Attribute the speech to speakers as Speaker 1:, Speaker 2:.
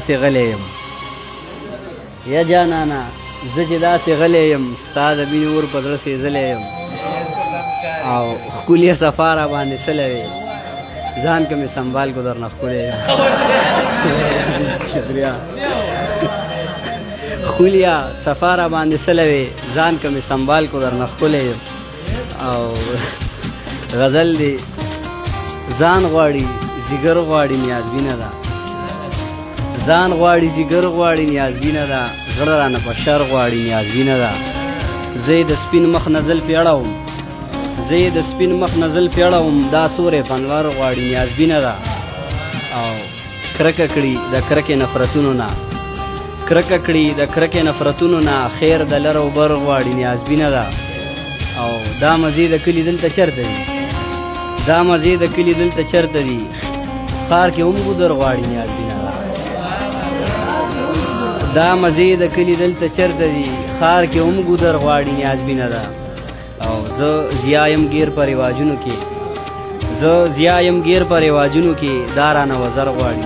Speaker 1: داسې غلی یم یا جانانه زه چې داسې غلی یم ستا د مینې اور په زړه سېزلی یم او ښکلې صفا را باندې سلی وې ځان که مې سنبال کو درنه ښکلی یم شکریه ښکلیا صفا را باندې سلی وې ځان که مې سنبال کو درنه ښکلی یم او غزل دی ځان غواړي ځیګر غواړي نیازبینه ده ځان غواړي ځیګر غواړي نیازبینه ده زړه رانه په شر غواړي نیازبینه ده زه یې د سپین مخ نه زلفې اړوم زه یې د سپین مخ نه زلفې اړوم دا سوری پنغر غواړي نیازبینه ده او کرکه کړي د کرکې نفرتونو نه کرکه کړي د کرکې نفرتونو نه خیر د لر او بر غواړي نیازبینه ده او دا مزې د کلي دلته چېرته دي دا مزې د کلي دلته چېرته دي ښار کې هم ګودر غواړي نیازبینه ده دا مزې د کلي دلته چېرته دي ښار کې هم ګودر غواړي نیازبینه ده او زه ضیا یم ګیر په رواجونو کې زه ضیا یم ګیر په رواجونو کې دا رانه وزر غواړي